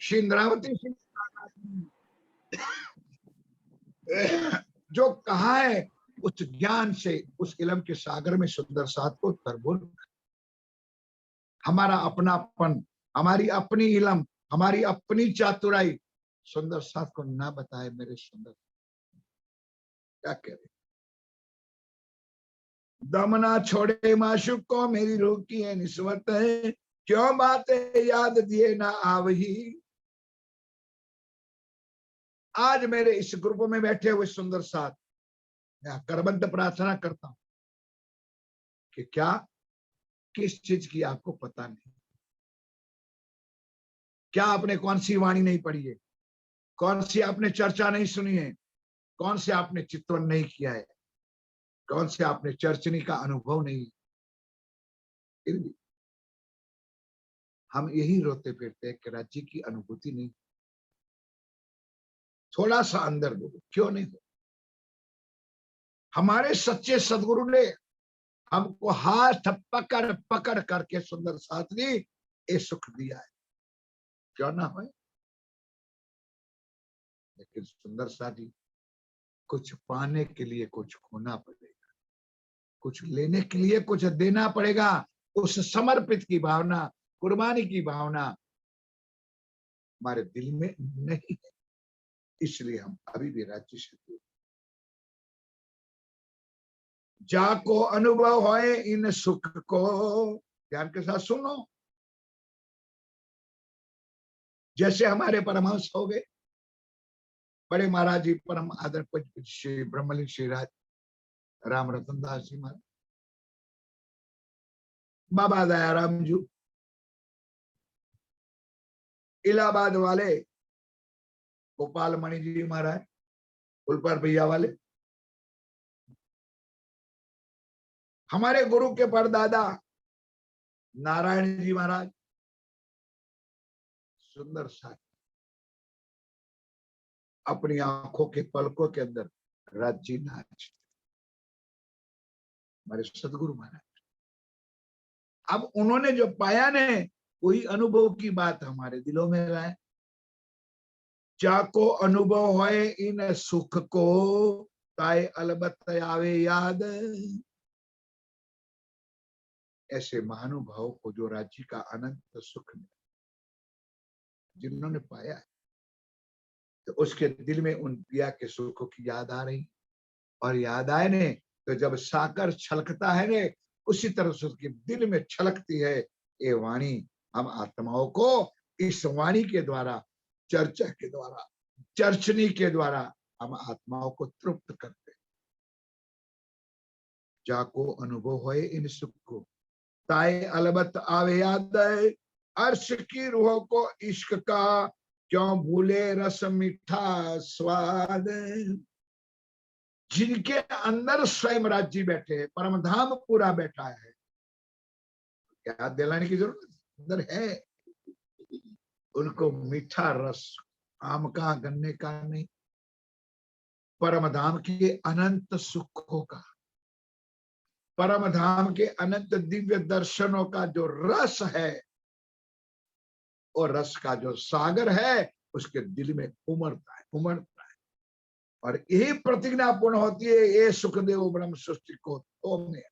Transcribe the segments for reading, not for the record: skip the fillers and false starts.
श्री इंद्रावती सिंह जो कहा है उस ज्ञान से, उस इल्म के सागर में सुंदर साथ को तरबुल, हमारा अपनापन, हमारी अपनी इल्म, हमारी अपनी चातुराई सुंदर साथ को ना बताए। मेरे सुंदर क्या कह रहे, दमना छोड़े माशुक को मेरी रूह की है निस्बत है, क्यों बातें याद दिए ना आवही। आज मेरे इस ग्रुप में बैठे हुए सुंदर साथ, मैं करबद्ध प्रार्थना करता हूं कि क्या किस चीज की आपको पता नहीं, क्या आपने कौन सी वाणी नहीं पढ़ी है, कौन सी आपने चर्चा नहीं सुनी है, कौन से आपने चित्तवन नहीं किया है, कौन से आपने चर्चनी का अनुभव नहीं। फिर भी हम यही रोते फिरते हैं कि राज्य की अनुभूति नहीं। थोड़ा सा अंदर बोलो, क्यों नहीं हो? हमारे सच्चे सदगुरु ने हमको हाथ पकड़ पकड़ करके सुंदर साथ ने ये सुख दिया है, क्यों ना हो? लेकिन सुंदर साथी, कुछ पाने के लिए कुछ खोना पड़ेगा, कुछ लेने के लिए कुछ देना पड़ेगा। उस समर्पित की भावना, कुर्बानी की भावना हमारे दिल में नहीं है, इसलिए हम अभी भी राज्य से दूर। जाको अनुभव होए इन सुख को, ध्यान के साथ सुनो। जैसे हमारे परमहंस हो गए बड़े महाराज जी, परम आदर पूज्य श्री ब्रह्मलिंग श्री राज राम रतन दास जी महाराज, बाबा दयाराम जी, इलाहाबाद वाले गोपाल मणि जी महाराज, उलपर भैया वाले, हमारे गुरु के परदादा नारायण जी महाराज, सुंदर सा अपनी आंखों के पलकों के अंदर राज्य नाच, हमारे सदगुरु महाराज। अब उन्होंने जो पाया ने वही अनुभव की बात हमारे दिलों में लाए। जाको अनुभव होए इन सुख को, ताए अलबत आवे याद। ऐसे महानुभाव को जो राज्य का अनंत सुख मिला, जिन्होंने पाया है, तो उसके दिल में उन पिया के सुखों की याद आ रही, और याद आए ने तो जब साकर छलकता है ने, उसी तरह से उसके दिल में छलकती है ये वाणी। हम आत्माओं को इस वाणी के द्वारा, चर्चा के द्वारा, चर्चनी के द्वारा हम आत्माओं को तृप्त करते। जाको अनुभव होए इन सुख को, ताए अलबत आवे याद। अर्श की रूह को इश्क का, क्यों भूले रस मीठा स्वाद। जिनके अंदर स्वयं राज्य बैठे हैं, परमधाम पूरा बैठा है, क्या दिलाने की जरूरत अंदर है। उनको मीठा रस आम का, गन्ने का नहीं, परमधाम के अनंत सुखों का, परमधाम के अनंत दिव्य दर्शनों का जो रस है, और रस का जो सागर है उसके दिल में उमड़ता है, उमड़ता है। और यही प्रतिज्ञा पूर्ण होती है, ये सुखदेव ब्रह्म सृष्टि को तोड़ने।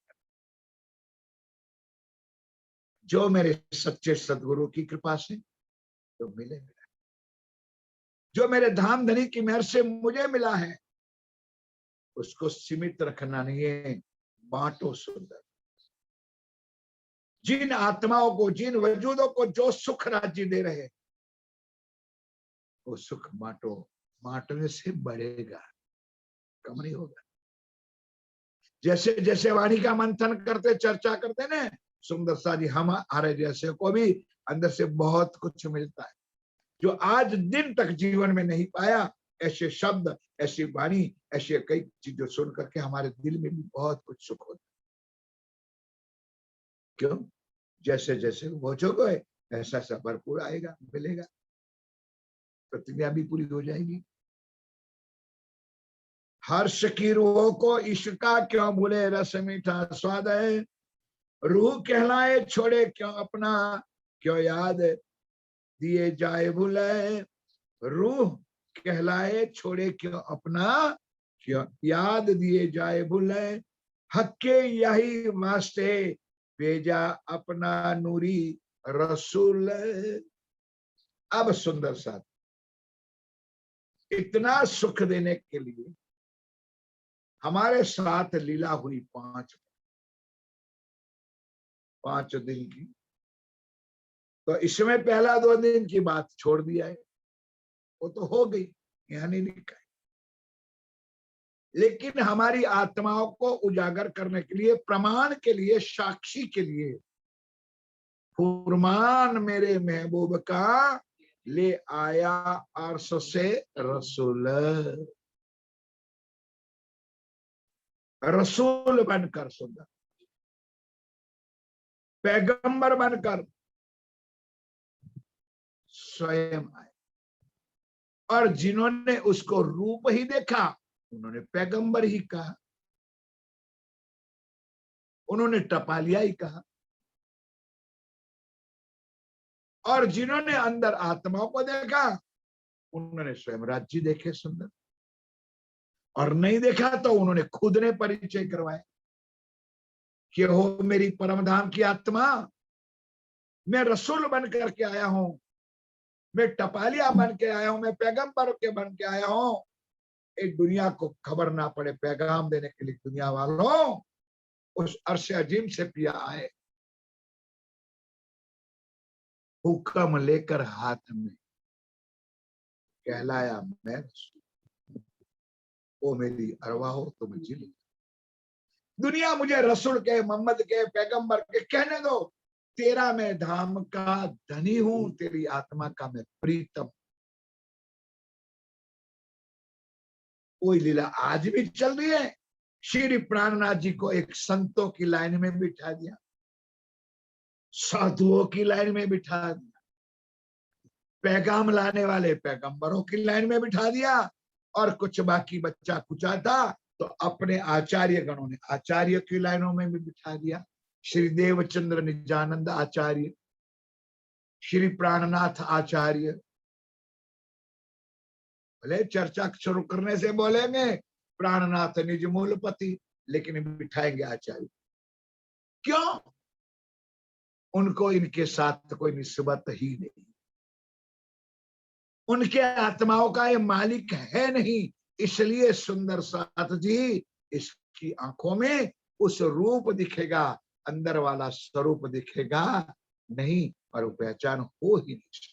जो मेरे सच्चे सदगुरु की कृपा से जो मिले, मिला, जो मेरे धाम धनी की मेहर से मुझे मिला है, उसको सीमित रखना नहीं है, बांटो सुंदर। जिन आत्माओं को, जिन वजूदों को जो सुख राज्य दे रहे, वो सुख बांटो। बांटने से बढ़ेगा, कम नहीं होगा। जैसे जैसे वाणी का मंथन करते, चर्चा करते ना सुंदर सा जी, हमारे जैसे को भी अंदर से बहुत कुछ मिलता है, जो आज दिन तक जीवन में नहीं पाया। ऐसे शब्द, ऐसी वाणी, ऐसे कई चीजें सुन करके हमारे दिल में भी बहुत कुछ सुख होता है। क्यों? जैसे जैसे पहुंचोगे ऐसा ऐसा भरपूर आएगा, मिलेगा, प्रतिज्ञा भी पूरी हो जाएगी। हर्ष की रूह को इश्क का, क्यों भूले रस मीठा स्वाद है। रूह कहलाए छोड़े क्यों अपना, क्यों याद दिए जाए भुलाए, रूह कहलाए छोड़े क्यों अपना, क्यों याद दिए जाए भुलाए, हक्के यही वास्ते भेजा अपना नूरी रसूल। अब सुंदर सा, इतना सुख देने के लिए हमारे साथ लीला हुई 5 दिन की, तो इसमें पहला 2 दिन की बात छोड़ दिया है, वो तो हो गई, यहाँ नहीं लिखा है। लेकिन हमारी आत्माओं को उजागर करने के लिए, प्रमाण के लिए, साक्षी के लिए, फुरमान मेरे महबूब का ले आया अर्श से रसूल। रसूल बनकर, सुंदर पैगंबर बनकर स्वयं आए, और जिन्होंने उसको रूप ही देखा उन्होंने पैगंबर ही कहा, उन्होंने टपालिया ही कहा, और जिन्होंने अंदर आत्माओं को देखा उन्होंने स्वयं राज्य देखे सुंदर, और नहीं देखा तो उन्होंने खुद ने परिचय करवाया कि हो मेरी परमधाम की आत्मा, मैं रसूल बन करके आया हूं, मैं टपालिया बन के आया हूं, मैं पैगंबर के बन के आया हूं। एक दुनिया को खबर ना पड़े, पैगाम देने के लिए दुनिया वालों उस अर्श अजीम से पिया आए, हुक्म लेकर हाथ में, कहलाया मैं रसूल। वो मेरी अरवा हो तुम जिल, दुनिया मुझे रसूल के, मोहम्मद के, पैगंबर के कहने दो, तेरा मैं धाम का धनी हूं, तेरी आत्मा का मैं प्रीतम। कोई लीला आज भी चल रही है। श्री प्राणनाथ जी को एक संतों की लाइन में बिठा दिया, साधुओं की लाइन में बिठा दिया, पैगाम लाने वाले पैगंबरों की लाइन में बिठा दिया, और कुछ बाकी बच्चा कुचा था तो अपने आचार्य गणों ने आचार्य की लाइनों में भी बिठा दिया। श्री देवचंद्र निजानंद आचार्य, श्री प्राणनाथ आचार्य, भले चर्चा शुरू करने से बोलेंगे प्राणनाथ निज मूलपति, लेकिन बिठाएंगे आचार्य। क्यों? उनको इनके साथ कोई निस्बत ही नहीं, उनके आत्माओं का ये मालिक है नहीं, इसलिए सुंदर साथ जी इसकी आंखों में उस रूप दिखेगा, अंदर वाला स्वरूप दिखेगा नहीं, और वो पहचान हो ही नहीं।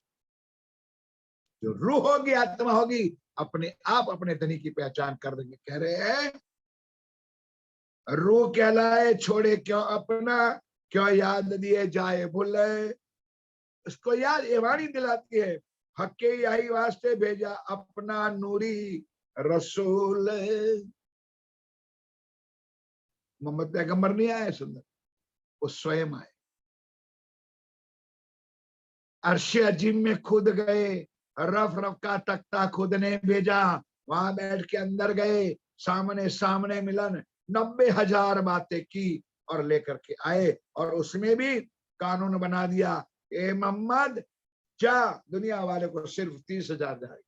जो रूह होगी, आत्मा होगी, अपने आप अपने धनी की पहचान कर देंगे। कह रहे हैं रूह कहलाए छोड़े क्यों अपना, क्यों याद दिए जाए भूले। उसको याद ये वाणी दिलाती है, हक्के यही वास्ते भेजा अपना नूरी रसूल। मोहम्मद पैगंबर नहीं आए सुंदर, वो स्वयं आए, अर्शे अजीम में खुद गए, रफ रफ का तख्ता खुद ने भेजा, वहां बैठ के अंदर गए, सामने सामने मिलन, 90,000 बातें की और लेकर के आए, और उसमें भी कानून बना दिया, ए मोहम्मद जा दुनिया वाले को सिर्फ 30,000 जाए,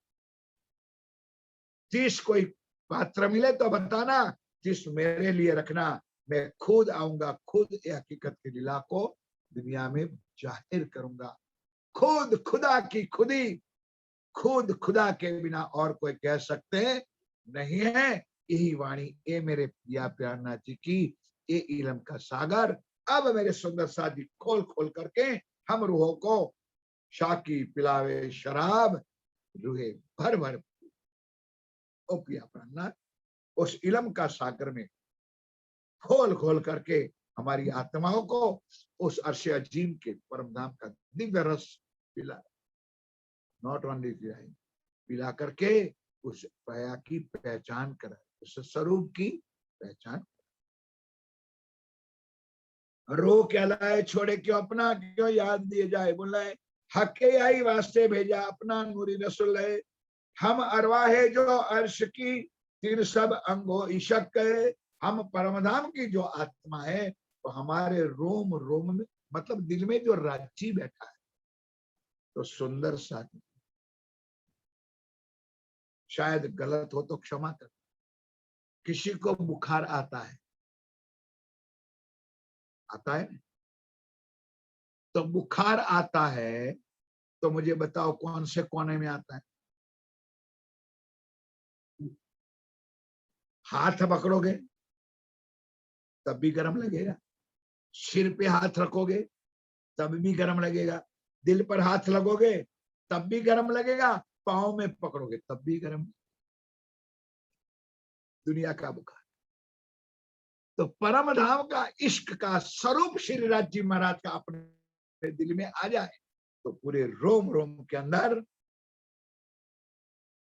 30 कोई पात्र मिले तो बताना, 30 मेरे लिए रखना, मैं खुद आऊंगा, खुद ये हकीकत की लीला को दुनिया में जाहिर करूंगा। खुद खुदा की खुदी, खुद खुदा के बिना और कोई कह सकते नहीं है। यही वाणी ए मेरे पिया प्यारनाथ जी की, ये इलम का सागर। अब मेरे सुंदर साथ जी खोल खोल करके हम रूहों को शाकी पिलावे शराब, रूहे भर भर ओ पिया प्राणनाथ, उस इलम का सागर में खोल खोल करके हमारी आत्माओं को उस अर्श अजीम के परम धाम का दिव्य रस पिला, नॉट ओनली पिलाए, पिला करके उस पया की पहचान कराए, उस स्वरूप की पहचान। रो कहलाए छोड़े क्यों अपना, क्यों याद दिए जाए बुलाए, हके आई वास्ते भेजा अपना नूरी रसूल है। हम अरवाहे जो अर्श की तीन सब अंगो इशक है, हम परमधाम की जो आत्मा है तो हमारे रोम रोम में, मतलब दिल में जो राज्य बैठा है, तो सुंदर साथी, शायद गलत हो तो क्षमा कर। किसी को बुखार आता है तो बुखार आता है तो मुझे बताओ कौन से कोने में आता है? हाथ पकड़ोगे तब भी गर्म लगेगा, सिर पे हाथ रखोगे तब भी गर्म लगेगा, दिल पर हाथ लगोगे तब भी गर्म लगेगा, पाँव में पकड़ोगे तब भी गर्म। दुनिया का बुखार। तो परम धाम का इश्क का स्वरूप श्री राज जी महाराज का अपने दिल में आ जाए तो पूरे रोम रोम के अंदर,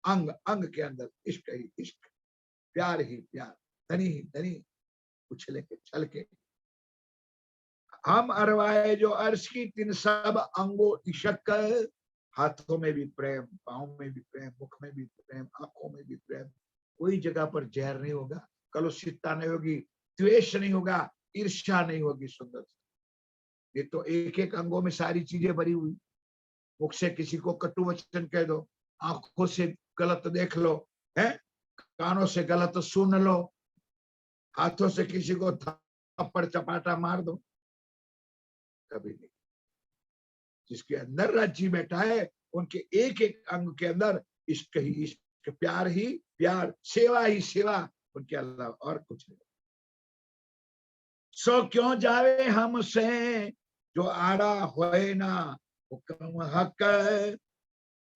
अंग अंग के अंदर इश्क ही इश्क, प्यार ही प्यार, धनी ही धनी, उछले के छल के। हम अरवाए जो अर्श की तिन सब अंगो इशक, हाथों में भी प्रेम, पाँव में भी प्रेम, मुख में भी प्रेम, आंखों में भी प्रेम। कोई जगह पर जहर नहीं होगा, कलुषितता नहीं होगी, द्वेष नहीं होगा, ईर्ष्या नहीं होगी। सुंदर, ये तो एक एक अंगों में सारी चीजें भरी हुई। मुख से किसी को कटु वचन कह दो, आंखों से गलत देख लो, है, कानों से गलत सुन लो, हाथों से किसी को थप्पड़ चपाटा मार दो, कभी नहीं। जिसके अंदर राज्य बैठा है उनके एक एक अंग के अंदर इश्क ही इश्क, प्यार ही प्यार, सेवा ही सेवा, उनके अलावा और कुछ नहीं। सो क्यों जावे हमसे जो आड़ा होए ना हुक्म हक,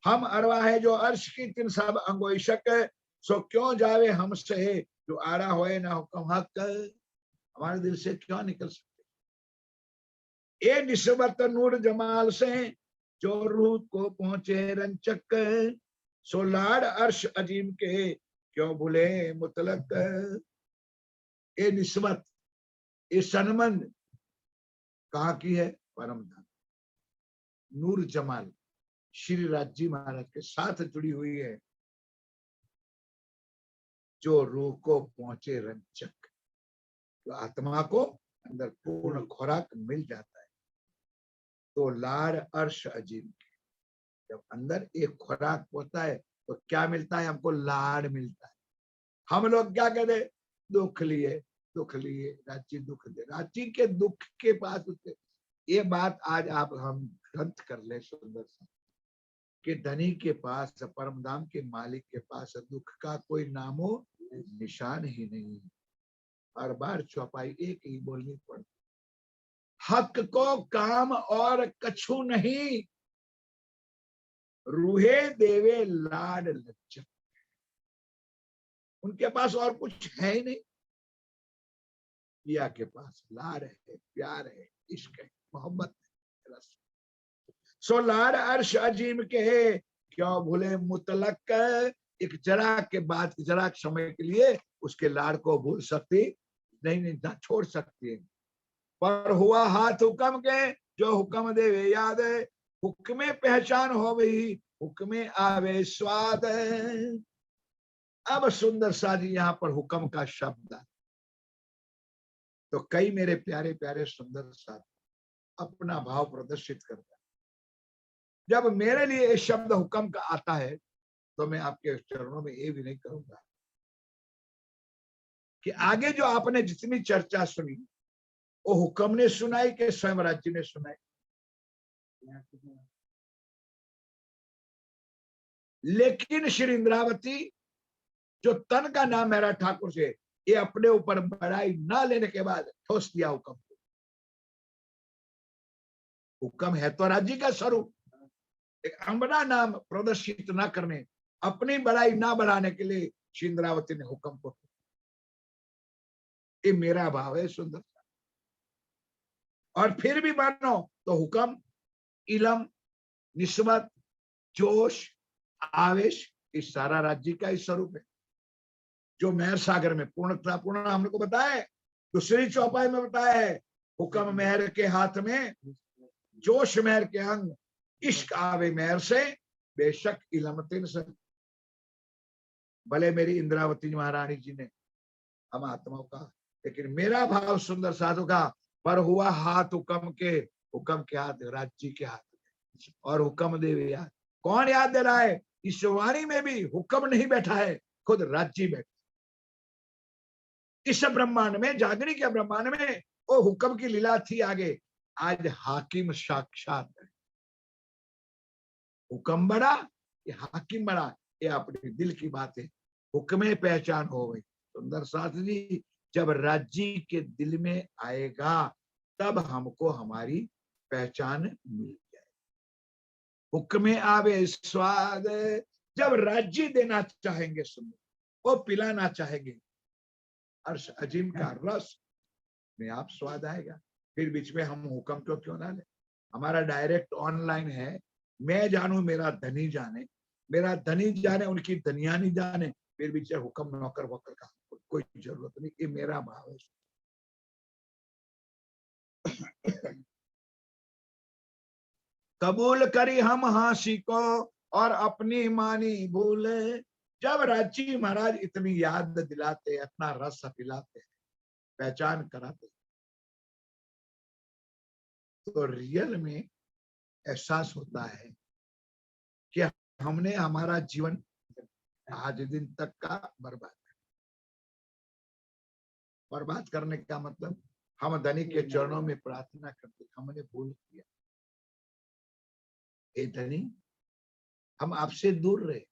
हम अरवा है जो अर्श की तिन सब अंगो इशक, सो क्यों जावे हमसे जो आड़ा होए ना हुक्म हक, हमारे दिल से क्यों निकल सकते। ए निस्बत नूर जमाल से जो रूह को पहुंचे रंचक, सो लाड अर्श अजीम के क्यों भूले मुतलक। ए निस्बत, ये सनमंद कहाँ की है? परम धाम, नूर जमाल श्री राज जी महाराज के साथ जुड़ी हुई है। जो रूह को पहुंचे रंचक, जो आत्मा को अंदर पूर्ण खुराक मिल जाता है, तो लाड़ अर्श अजीम के, जब अंदर एक खुराक होता है तो क्या मिलता है? हमको लाड़ मिलता है। हम लोग क्या कहते? दुख लिए, दुख लिए, रांची दुख दे, रांची के दुख के पास उसके। ये बात आज आप हम ग्रंथ कर ले सुंदर सा, कि धनी के पास, परमधाम के मालिक के पास दुख का कोई नामो निशान ही नहीं। हर बार चौपाई एक ही बोलनी पड़ती, हक को काम और कछु नहीं, रूहे देवे लाड लज्जत। उनके पास और कुछ है ही नहीं। पिया के पास लाड है, प्यार है, इश्क है, मोहब्बत है, रस। सो लाड अर्श अजीम के क्यों भूले मुतलक, एक जरा के बाद, जरा समय के लिए उसके लाड को भूल सकती नहीं, नहीं ना छोड़ सकती है। पर हुआ हाथ हुक्म के जो हुक्म देवे याद है, हुक्मे पहचान हो गई, हुक्मे आवे स्वाद। अब सुंदर सा जी यहाँ पर हुक्म का शब्द है, तो कई मेरे प्यारे प्यारे सुंदर सा अपना भाव प्रदर्शित करता है। जब मेरे लिए ये शब्द हुक्म का आता है तो मैं आपके चरणों में ये भी नहीं करूंगा कि आगे जो आपने जितनी चर्चा सुनी वो हुक्म ने सुनाई कि स्वयं राज्य ने सुनाई। लेकिन श्री इंद्रावती, जो तन का नाम मेरा ठाकुर से, ये अपने ऊपर बड़ाई ना लेने के बाद ठोस दिया हुक्म। हुक्म है तो राज्य का स्वरूप, एक अंबना नाम प्रदर्शित ना करने, अपनी बड़ाई ना बढ़ाने के लिए श्री इंद्रावती ने हुक्म को, ये मेरा भाव है सुंदर। और फिर भी मानो तो हुक्म, इलम, निस्बत, जोश, आवेश, इस सारा राज्य का ही स्वरूप है। जो मेहर सागर में पूर्णता पूर्ण हमको बताया है, दूसरी चौपाई में बताया है, हुक्म मेहर के हाथ में, जोश मेहर के अंग, इश्क आवे मेहर से, बेशक इलम तिन से। भले मेरी इंद्रावती महारानी जी ने हम आत्माओं का, लेकिन मेरा भाव सुंदर साधु का, पर हुआ हाथ हुक्म के, हुक्म के हाथ राज्य के हाथ में। और हुक्म देवे याद। कौन याद दे रहा है? इस वाणी में भी हुक्म नहीं बैठा है, खुद राज्य बैठा। इस ब्रह्मांड में, जागने के ब्रह्मांड में वो हुक्म की लीला थी आगे, आज हाकिम साक्षात है। हुक्म बड़ा, ये हाकिम बड़ा, ये अपने दिल की बात है। हुक्म पहचान हो गई। सुंदर साथ जी, जब राज्य के दिल में आएगा तब हमको हमारी पहचान मिल जाए। हुक्म आवे स्वाद, जब राज्य देना चाहेंगे, सुनो, वो पिलाना चाहेंगे, अर्श अजीम का रस में आप स्वाद आएगा। फिर बीच में हम हुक्म तो क्यों ना ले? हमारा डायरेक्ट ऑनलाइन है, मैं जानू मेरा धनी जाने, मेरा धनी जाने उनकी धनियानी जाने, फिर बीच हुक्म नौकर वोकर का कोई जरूरत नहीं, ये मेरा भाव है। कबूल करी हम हांसी को और अपनी मानी भूले। जब राजी महाराज इतनी याद दिलाते, अपना रस पिलाते, पहचान कराते, तो रियल में एहसास होता है कि हमने हमारा जीवन आज दिन तक का बर्बाद करने का मतलब, हम धनी के चरणों में प्रार्थना करते, हमने भूल किया, हे धनी हम आपसे दूर रहे,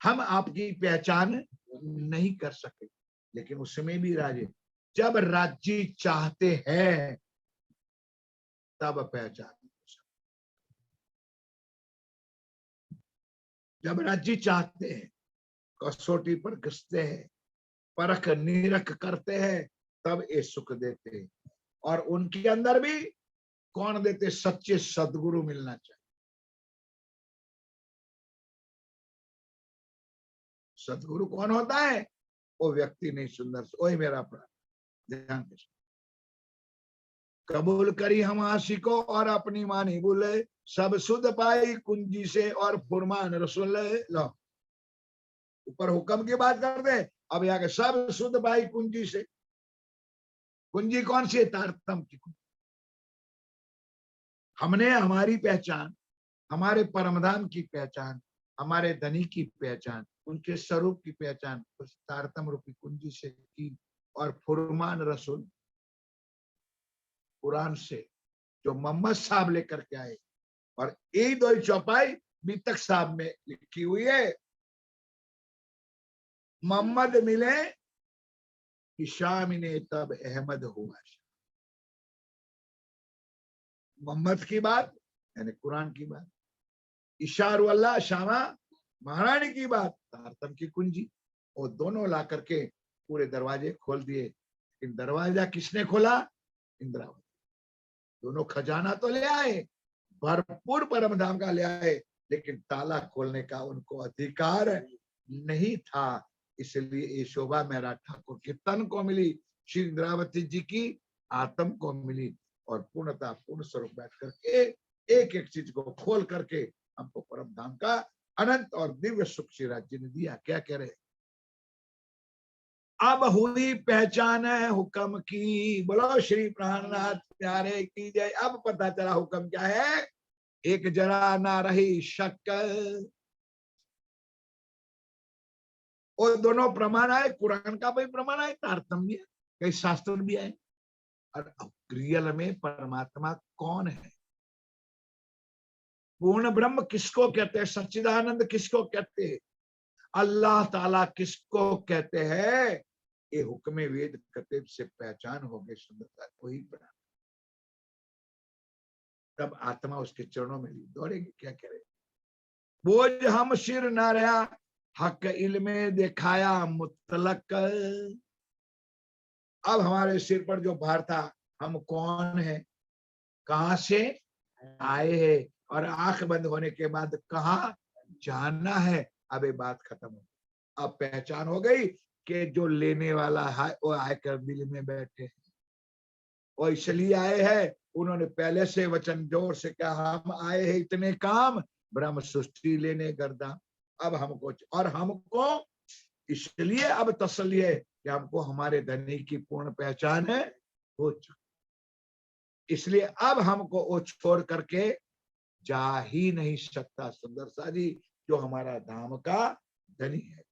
हम आपकी पहचान नहीं कर सके। लेकिन उसमें भी राजे, जब राज्य चाहते हैं तब पहचान, जब राज्य चाहते हैं, कसौटी पर घिसते हैं, परख निरख करते हैं, तब ये सुख देते हैं। और उनके अंदर भी कौन देते? सच्चे सदगुरु मिलना चाहिए। सदगुरु कौन होता है? वो व्यक्ति नहीं, सुंदर से, वही मेरा प्राण ध्यान के। कबूल करी हम आशी को और अपनी मानी बोले, सब सुध पाई कुंजी से और फुरमान रसूल। लो, ऊपर हुक्म की बात करते, अब यहाँ के सब सुध पाई कुंजी से। कुंजी कौन सी है? तारतम की कुंजी। हमने हमारी पहचान, हमारे परमधाम की पहचान, हमारे धनी की पहचान, उनके स्वरूप की पहचान उस तारतम रूपी कुंजी से की। और फुरमान रसूल, कुरान से जो मोहम्मद साहब लेकर के आए, और यही दो चौपाई बीतक साहब में लिखी हुई है। मोहम्मद मिले कि शाम ने तब अहमद हुआ। मोहम्मद की बात यानी कुरान की बात, इशार अल्लाह शामा महारानी की बात, तारतम की कुंजी, वो दोनों ला करके पूरे दरवाजे खोल दिए। लेकिन दरवाजा किसने खोला? इंद्रावती। दोनों खजाना तो ले आए, भरपूर परमधाम का ले आए, लेकिन ताला खोलने का उनको अधिकार नहीं था। इसलिए ये शोभा मेरा ठाकुर के तन को मिली, श्री इंद्रावती जी की आत्म को मिली, और पूर्णता पूर्ण स्वरूप बैठ करके एक एक चीज को खोल करके हमको परम धाम का अनंत और दिव्य सुख श्री राज्य ने दिया। क्या कह रहे? अब हुई पहचान है हुक्म की, बोलो श्री प्राणनाथ प्यारे की जय। अब पता चला हुक्म क्या है, एक जरा ना रही शक। और दोनों प्रमाण आए, कुरान का भी प्रमाण आए, तारतम भी है, कई शास्त्र भी आए। और रियल में परमात्मा कौन है? पूर्ण ब्रह्म किसको कहते हैं? सच्चिदानंद किसको कहते हैं? अल्लाह ताला किसको कहते हैं? ये हुक्म वेद कतेब से पहचान हो गई, सुंदरता वही प्राण। तब आत्मा उसके चरणों में दौड़ेगी। क्या करे? बोझ हम सिर ना रहा, हक इल्मे दिखाया मुतलक। अब हमारे सिर पर जो भार था, हम कौन है, कहां से आए हैं, और आंख बंद होने के बाद कहां जाना है, अब ये बात खत्म हो। अब पहचान हो गई कि जो लेने वाला है वो आकर दिल में बैठे हैं, वो इसलिए आए हैं। उन्होंने पहले से वचन जोर से कहा, हम आए हैं इतने काम, ब्रह्म सृष्टि लेने गर्दा। अब हमको, और हमको इसलिए अब तसल्ली है कि हमको हमारे धनी की पूर्ण पहचान हो चुकी। इसलिए अब हमको वो छोड़ करके जा ही नहीं सकता सुंदर सा जी, जो हमारा धाम का धनी है।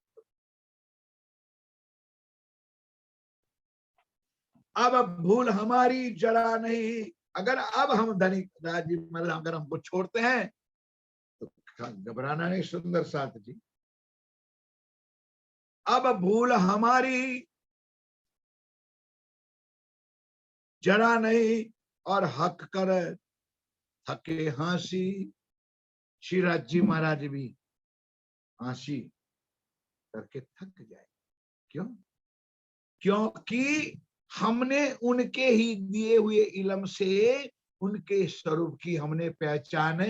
अब भूल हमारी जरा नहीं, अगर अब हम धनी राजी मतलब अगर हमको छोड़ते हैं तो घबराना नहीं सुंदर साथ जी। अब भूल हमारी जरा नहीं, और हक कर थके हंसी। श्रीराज जी महाराज भी हंसी करके थक जाए। क्यों? क्योंकि हमने उनके ही दिए हुए इल्म से उनके स्वरूप की हमने पहचान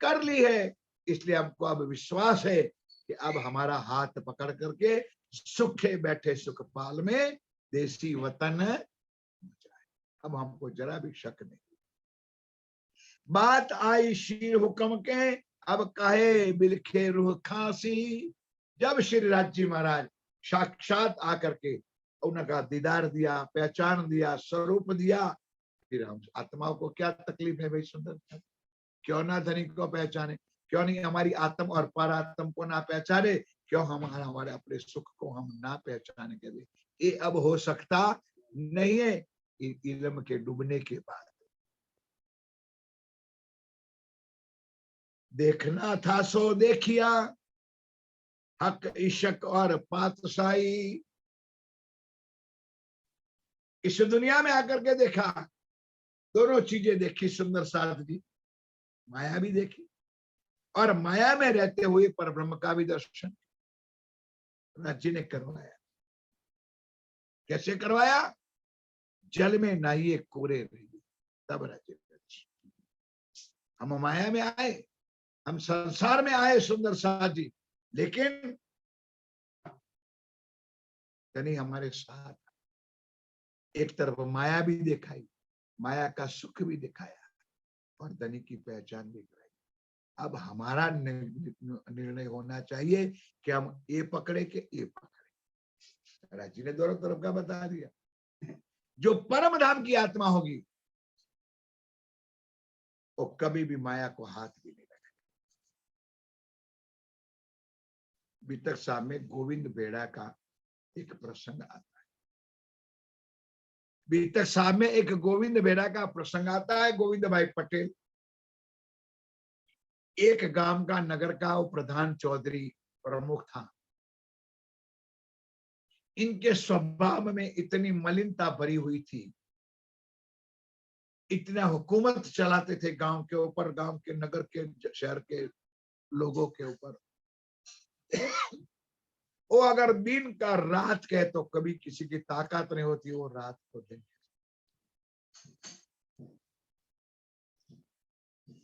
कर ली है। इसलिए हमको अब विश्वास है कि अब हमारा हाथ पकड़ करके सुखे बैठे सुखपाल में देसी वतन बचाए। अब हमको जरा भी शक नहीं। बात आई शीर हुक्म के, अब कहे बिलखे रूह खांसी। जब श्री राज जी महाराज साक्षात आकर के उनका दीदार दिया, पहचान दिया, स्वरूप दिया, फिर हम आत्माओं को क्या तकलीफ है भाई सुंदर? क्यों ना धनी को पहचाने? क्यों नहीं हमारी आत्म और परात्म को ना पहचाने? क्यों हमारे अपने सुख को हम ना पहचाने के लिए? ये अब हो सकता नहीं है इल्म के डूबने के बाद। देखना था सो देखिया, हक इशक और पातशाही। इस दुनिया में आकर के देखा, दोनों चीजें देखी सुंदर साथ जी। माया भी देखी और माया में रहते हुए परब्रह्म का भी दर्शन राज्य ने करवाया। कैसे करवाया? जल में नहाइए कोरे रहिए तब राज्य। हम माया में आए, हम संसार में आए सुंदर साथ जी, लेकिन धनी हमारे साथ। एक तरफ माया भी दिखाई, माया का सुख भी दिखाया और धनी की पहचान भी कराई। अब हमारा निर्णय होना चाहिए कि हम ये पकड़े के ये पकड़े। राजी ने दोनों तरफ का बता दिया। जो परम धाम की आत्मा होगी वो कभी भी माया को हाथ भी नहीं लगाएगा। बीतक साहब में गोविंद बेड़ा का एक प्रसंग आता है। बीतक साहब में एक गोविंद बेड़ा का प्रसंग आता है। गोविंद भाई पटेल एक गांव का, नगर का वो प्रधान चौधरी प्रमुख था। इनके स्वभाव में इतनी मलिनता भरी हुई थी, इतना हुकूमत चलाते थे गांव के ऊपर, गांव के, नगर के, शहर के लोगों के ऊपर। वो अगर दिन का रात कहे तो कभी किसी की ताकत नहीं होती, वो रात को दिन।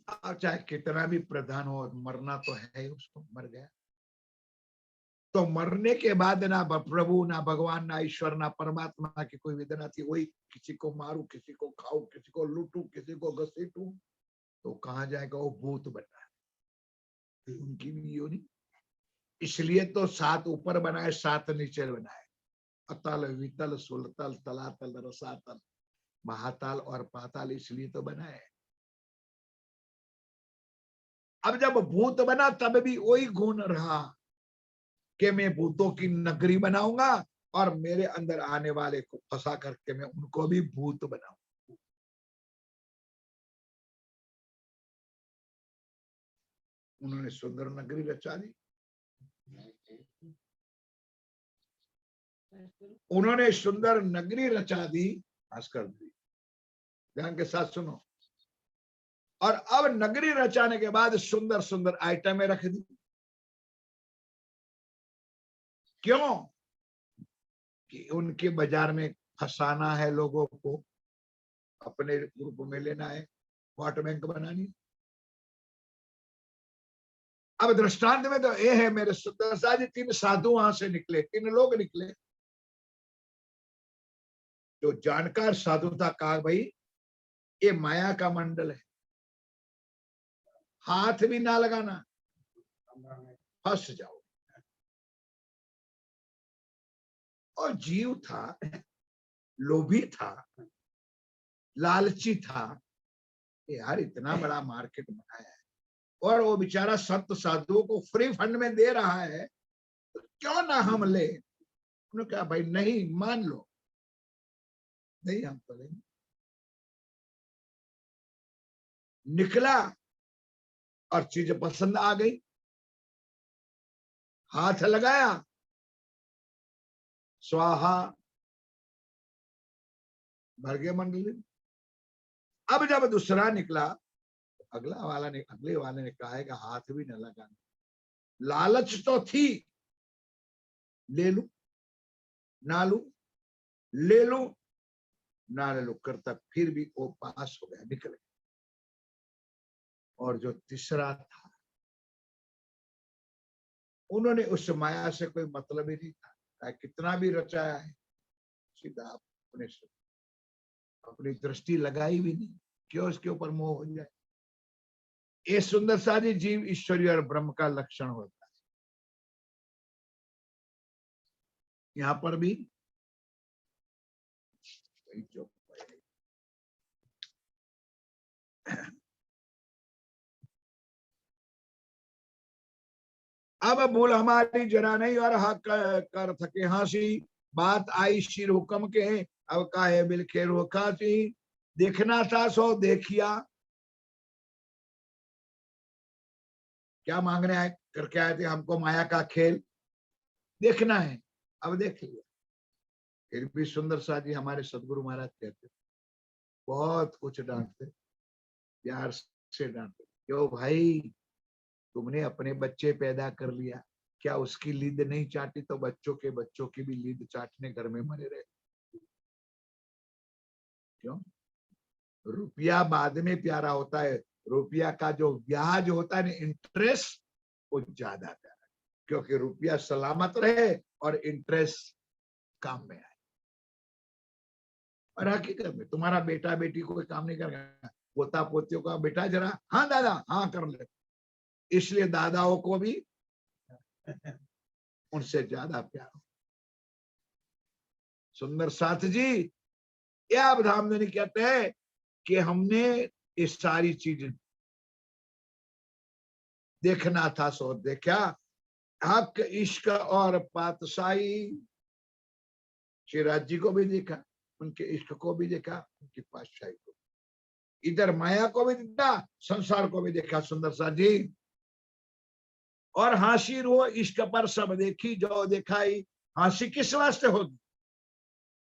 अब चाहे कितना भी प्रधान हो, मरना तो है, उसको मर गया। तो मरने के बाद ना प्रभु, ना भगवान, ना ईश्वर, ना परमात्मा की कोई वेदना थी। वही किसी को मारू, किसी को खाऊ, किसी को लूटू, किसी को घसीटू, तो कहाँ जाएगा? वो भूत बना है उनकी भी योनि। इसलिए तो 7 ऊपर बनाए, 7 नीचे बनाए। अतल, वितल, सुलतल, तलातल, रसातल, महाताल और पाताल, इसलिए तो बनाए। अब जब भूत बना तब भी वही गुण रहा कि मैं भूतों की नगरी बनाऊंगा और मेरे अंदर आने वाले को फंसा करके मैं उनको भी भूत बनाऊंगा। उन्होंने सुंदर नगरी रचा दी। उन्होंने सुंदर नगरी रचा दी। भास्कर दी, ध्यान के साथ सुनो। और अब नगरी रचाने के बाद सुंदर सुंदर आइटमें रख दी। क्यों? कि उनके बाजार में फंसाना है, लोगों को अपने ग्रुप में लेना है, वोट बैंक बनानी। अब दृष्टांत में तो ये है, मेरे सुंदर सा जी, 3 साधु वहां से निकले, 3 लोग निकले। जो जानकार साधु था, कहा भाई ये माया का मंडल है, हाथ भी ना लगाना, फंस जाओ। और जीव था, लोभी था, लालची था। यार इतना बड़ा मार्केट बनाया है, और वो बेचारा संत साधुओं को फ्री फंड में दे रहा है, तो क्यों ना हम ले। उन्होंने कहा भाई नहीं, मान लो, नहीं हम तो लेंगे। निकला और चीज पसंद आ गई, हाथ लगाया, स्वाहा, भर गए मंडली। अब जब दूसरा निकला, अगले वाले ने कहा है कि हाथ भी न लगाना। लालच तो थी, ले लूं ना लूं, ले लूं ना ले लूं करता, फिर भी वो पास हो गया, निकल गया। और जो तीसरा था, उन्होंने उस माया से कोई मतलब ही नहीं था, कितना भी रचाया है, सीधा अपनी दृष्टि लगाई भी नहीं, क्यों इसके ऊपर मोह हो जाए। ये सुंदर सारी जीव ईश्वरी और ब्रह्म का लक्षण होता है। यहां पर भी अब भूल हमारी जरा नहीं और हक कर थके हंसी, बात आई शिर हुक्म के, अब काहे बिलखे रोखाची। देखना था सो देखिया, क्या मांगने आए करके आए थे, हमको माया का खेल देखना है, अब देख लिया। फिर भी सुंदर सा जी हमारे सदगुरु महाराज कहते, बहुत कुछ डांटते, प्यार से डांटते, क्यों भाई, तुमने अपने बच्चे पैदा कर लिया, क्या उसकी लीद नहीं चाटी तो बच्चों की भी लीद चाटने घर में मरे रहे। क्यों? रुपया बाद में प्यारा होता है, रुपया का जो ब्याज होता है ना, इंटरेस्ट, वो ज्यादा प्यारा है, क्योंकि रुपया सलामत रहे और इंटरेस्ट काम में आए। और हकीकत में तुम्हारा बेटा बेटी कोई काम नहीं करेगा, पोता पोतियों का बेटा जरा हाँ दादा हाँ कर ले, इसलिए दादाओं को भी उनसे ज्यादा प्यार। सुंदर साथ जी ये अवधामधनी कहते हैं कि हमने ये सारी चीज देखना था सो देखा, हक इश्क और पातशाही, शिवराज जी को भी देखा, उनके इश्क को भी देखा, उनकी पातशाही को, इधर माया को भी देखा, संसार को भी देखा। सुंदर सा जी और हंसी रो इश्क पर सब देखी, जो दिखाई हंसी किस वास्ते होगी,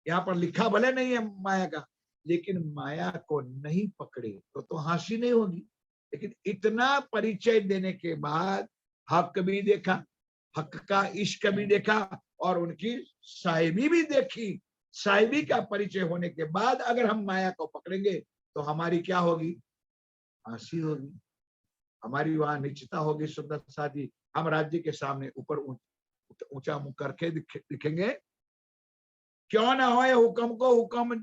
यहाँ पर लिखा भले नहीं है माया का, लेकिन माया को नहीं पकड़े तो हंसी नहीं होगी। लेकिन इतना परिचय देने के बाद हक भी देखा, हक का इश्क भी देखा, और उनकी साहिबी भी देखी। साहिबी का परिचय होने के बाद अगर हम माया को पकड़ेंगे तो हमारी क्या होगी, हंसी होगी, हमारी वहां निश्चिता होगी। सुंदर साथी हम राज्य के सामने ऊपर ऊंचा मुंह करके दिखेंगे, क्यों ना होए हुक्म को हुक्म,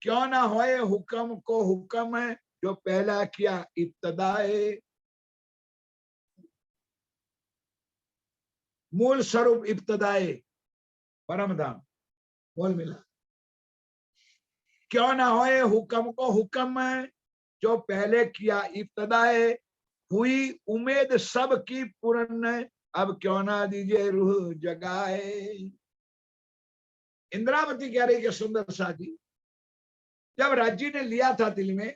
क्यों ना होए हुक्म को हुक्म है, जो पहला किया इब्तदाए, मूल स्वरूप इब्तदाए परम धाम बोल मिला। क्यों ना होए हुक्म को हुक्म है, जो पहले किया इब्तदाए, हुई उम्मीद सब की पूर्ण, अब क्यों ना दीजिए रूह जगाए। इंद्रावती कह रही कि सुंदर सा जी जब राज्य ने लिया था दिल में,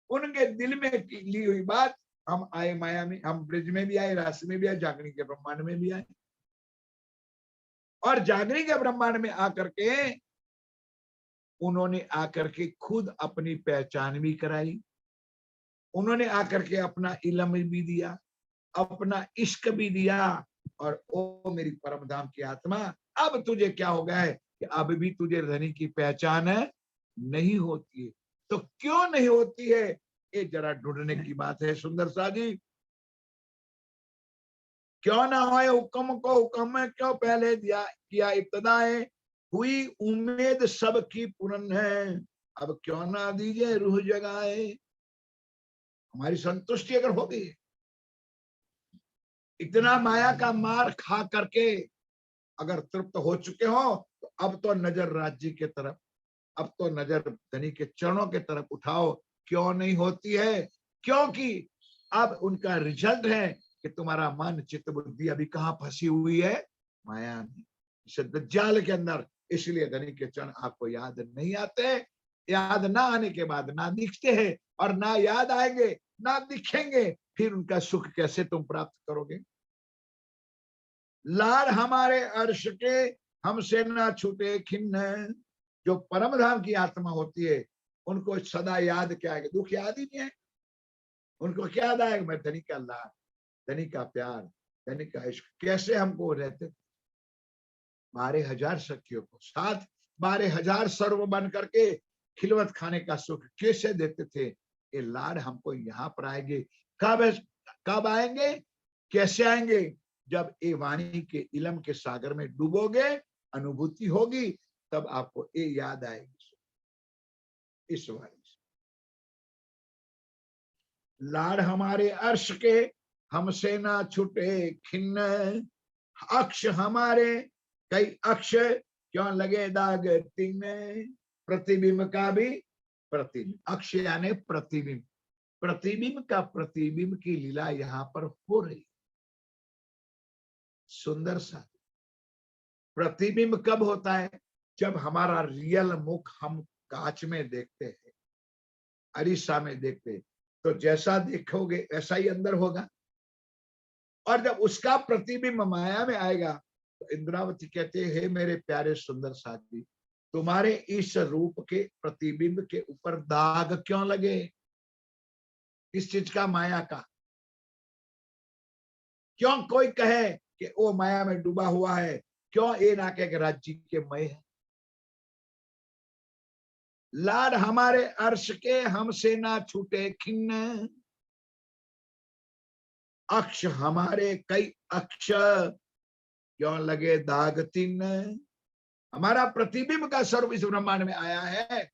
उनके दिल में ली हुई बात, हम आए माया में, हम ब्रिज में भी आए, राशि में भी आए, जागरण के ब्रह्मांड में भी आए, और जागरण के ब्रह्मांड में आकर के उन्होंने आकर के खुद अपनी पहचान भी कराई, उन्होंने आकर के अपना इल्म भी दिया, अपना इश्क भी दिया, और ओ मेरी परम धाम की आत्मा, अब तुझे क्या हो गया है कि अब भी तुझे धनी की पहचान नहीं होती है। तो क्यों नहीं होती है, ये जरा ढूंढने की बात है। सुंदर सा जी क्यों ना होए हुक्म को हुक्म है, क्यों पहले दिया किया इब्तदाए, हुई उम्मीद सबकी पूर्ण है, अब क्यों ना दीजिए रूह जगाए। हमारी संतुष्टि अगर हो गई, इतना माया का मार खा करके अगर तृप्त हो चुके हो, तो अब तो नजर राज्य के तरफ, अब तो नजर धनी के चरणों के तरफ उठाओ। क्यों नहीं होती है, क्योंकि अब उनका रिजल्ट है कि तुम्हारा मन चित्त बुद्धि अभी कहाँ फंसी हुई है, माया में, दज्जाल के अंदर। इसलिए धनी के चरण आपको याद नहीं आते, याद ना आने के बाद ना दिखते हैं, और ना याद आएंगे ना दिखेंगे, फिर उनका सुख कैसे तुम प्राप्त करोगे। लाड हमारे अर्श के हमसे ना छूटे खिन्न, जो परम धाम की आत्मा होती है उनको सदा याद क्या है, दुख याद ही नहीं है। उनको क्या याद आएगा, मैं धनी का लाड, धनी का प्यार, धनी का इश्क। कैसे हमको रहते 12,000 सखियों को साथ 12,000 सर्व बन करके खिलवत खाने का सुख कैसे देते थे। ये लाड हमको यहाँ पर आएंगे। कब आएंगे, कैसे आएंगे, जब ये वाणी के इलम के सागर में डूबोगे, अनुभूति होगी, तब आपको ये याद आएगी इस वाणी से। लाड हमारे अर्श के हमसे ना छूटे खिन्न, अक्ष हमारे कई अक्ष क्यों लगे दाग तिन्न, प्रतिबिंब का भी प्रतिबिंब, अक्ष यानी प्रतिबिंब, प्रतिबिंब का प्रतिबिंब की लीला यहाँ पर हो रही। सुंदर सा प्रतिबिंब कब होता है, जब हमारा रियल मुख हम कांच में देखते हैं, अरीसा में देखते हैं, तो जैसा देखोगे वैसा ही अंदर होगा। और जब उसका प्रतिबिंब माया में आएगा तो इंद्रावती कहते हैं, हे मेरे प्यारे सुंदर साथी, तुम्हारे इस रूप के प्रतिबिंब के ऊपर दाग क्यों लगे, किस चीज का, माया का। क्यों कोई कहे कि वो माया में डूबा हुआ है, क्यों ये ना कहे कि राज्य के मय है। लाड हमारे अर्श के हमसे ना छूटे खिन्न, अक्ष हमारे कई अक्ष क्यों लगे दाग तिन्न, हमारा प्रतिबिंब का स्वरूप इस ब्रह्मांड में आया है,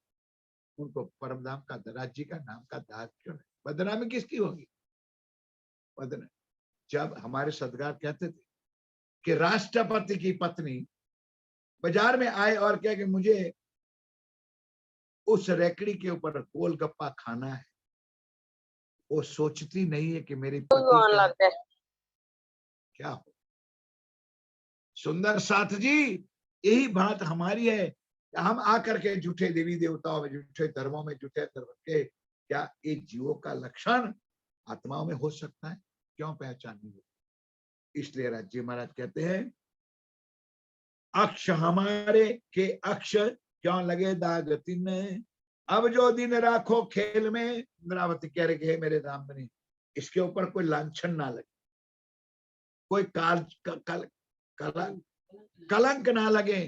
उनको परमधाम का राज्य का नाम का दाग क्यों है। बदनामी किसकी होगी, बदनामी। जब हमारे सदगार कहते थे कि राष्ट्रपति की पत्नी बाजार में आए और कहे कि मुझे उस रेकड़ी के ऊपर गोलगप्पा खाना है, वो सोचती नहीं है कि मेरी पति क्या हो। सुंदर साथ जी, यही बात हमारी है। हम आकर के झूठे देवी देवताओं में, झूठे धर्मों में, झूठे धर्म के, क्या ये जीवों का लक्षण आत्माओं में हो सकता है, क्यों पहचान नहीं होती। इसलिए राज्य महाराज कहते हैं, अक्ष हमारे के अक्ष क्यों लगे दाग तिन्न, अब जो दिन राखो खेल में, इंद्रावती कह रहे हैं मेरे राम बने, इसके ऊपर कोई लांछन ना लगे, कोई कलंक ना लगे,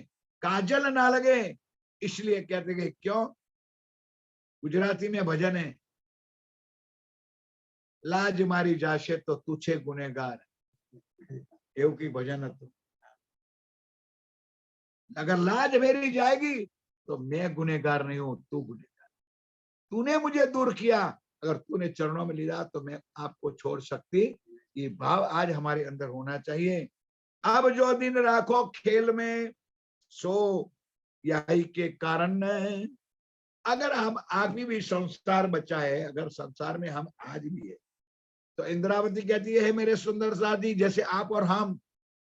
काजल ना लगे। इसलिए कहते हैं क्यों, गुजराती में भजन है, लाज मारी जाशे तो तुछे गुनेगार, एवं की भजन है। तो अगर लाज मेरी जाएगी तो मैं गुनेगार नहीं हूं, तू गुनेगार, तूने मुझे दूर किया, अगर तूने चरणों में लिया तो मैं आपको छोड़ सकती। ये भाव आज हमारे अंदर होना चाहिए। अब जो दिन राखो खेल में, सो यही के कारण, अगर हम आगे भी संसार बचा है, अगर संसार में हम आज भी है, तो इंद्रावती कहती है मेरे सुंदर साथी, जैसे आप और हम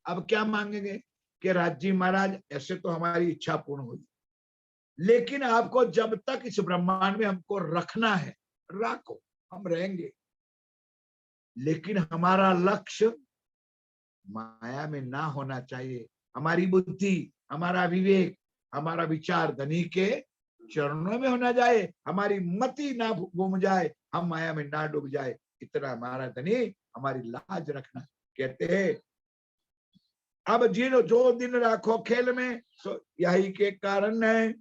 अब क्या मांगेंगे कि राज्य महाराज ऐसे तो हमारी इच्छा पूर्ण हुई, लेकिन आपको जब तक इस ब्रह्मांड में हमको रखना है, राखो, हम रहेंगे, लेकिन हमारा लक्ष्य माया में ना होना चाहिए। हमारी बुद्धि, हमारा विवेक, हमारा विचार धनी के चरणों में होना जाए, हमारी मति ना गुम जाए, हम माया में ना डूब जाए, इतना हमारा धनी हमारी लाज रखना। कहते हैं अब जिन जो दिन राखो खेल में, सो यही के कारण है,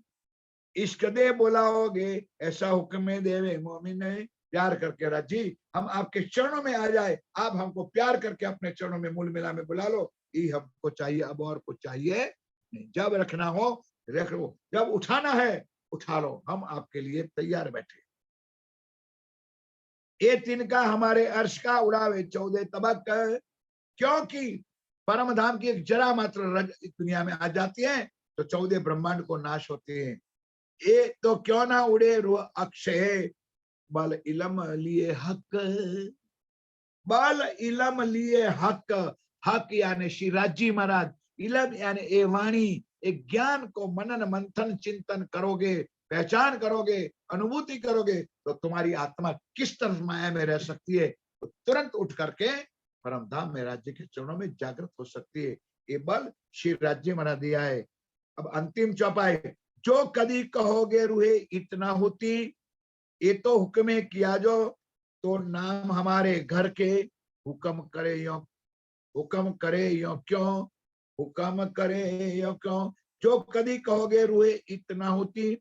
इश्क दे बुलाओगे ऐसा हुक्म देवे मोमिन है। प्यार करके राजी हम आपके चरणों में आ जाए, आप हमको प्यार करके अपने चरणों में मूल मिला में बुला लो, ये हमको चाहिए, अब और कुछ चाहिए नहीं। जब रखना हो रख लो, जब उठाना है उठा लो, हम आपके लिए तैयार बैठे। ये तिनका हमारे अर्श का उड़ावे 14 तबक, क्योंकि परम धाम की एक जरा मात्र रज दुनिया में आ जाती है तो 14 ब्रह्मांड को नाश होते हैं। ये तो क्यों ना उड़े रूह अक्षय, बल इलम लिए हक, बल इलम लिए हक, हक यानी श्री राजी महाराज, इलम यानी ए वाणी, एक ज्ञान को मनन मंथन चिंतन करोगे, पहचान करोगे, अनुभूति करोगे, तो तुम्हारी आत्मा किस तरह माया में रह सकती है, तो तुरंत उठ करके परम धाम में राज्य के चरणों में जागृत हो सकती है। ये बल श्री राज्य महाराज दिया है। अब अंतिम चौपाई, जो कदी कहोगे रूहे इतना होती, ये तो हुक्म किया जो, तो नाम हमारे घर के, हुक्म करे यो, हुक्म करे यो क्यों, हुक्म करे यो क्यों, जो कदी कहोगे रूहे इतना होती,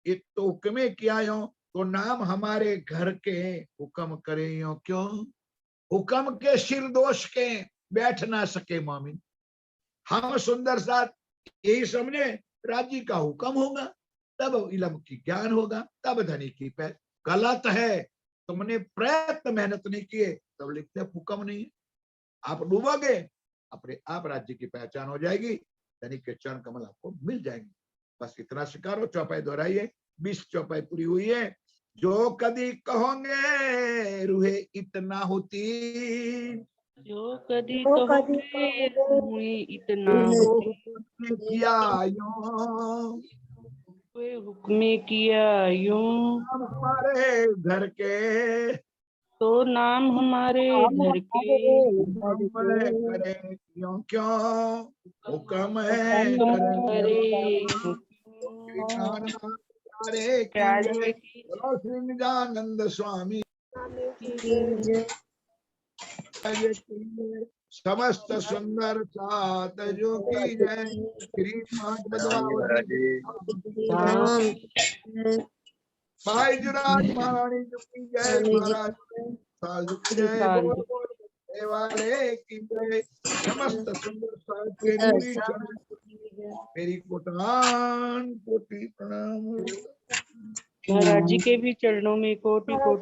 ये तो हुक्म किया यो, तो नाम हमारे घर के, हुक्म करे यो क्यों। हुक्म के सिर दोष के बैठ ना सके मोमिन, हम सुंदर साथ यही समझे राज्य का हुक्म होगा, तब इलम की ज्ञान होगा, तब धनी की पैर। गलत है, तुमने प्रयत्न मेहनत नहीं किए, तब लिखते हुक्म नहीं है। आप डूबोगे, अपने आप राज्य की पहचान हो जाएगी, धनी के चरण कमल आपको मिल जाएंगे। बस इतना स्वीकारो। चौपाई दोहराइए, 20 चौपाई पूरी हुई है। जो कदी कहोगे रूहे इतना होती, जो कदी कहोगे रूहे इतना होती, किया यूं, वे हुक्मे किया यूं, हमारे घर के, तो नाम हमारे घर के, हुक्म करे क्यों क्यों, हुक्म है हुक्म करे करे श्री प्यारे प्यारे कीजिए। की बोलो श्री निजानंद स्वामी जय। कीजिए। समस्त सुंदर सात जो की जय। श्री पद्मावती भाई जुराज महारानी जो की जय, महाराज साधु की जय, बोल बोल बोलने वाले की जय। समस्त सुंदर सात के नूरी चरण, मेरी कोटि प्रणाम। महाराज जी के भी चरणों में कोटि कोटि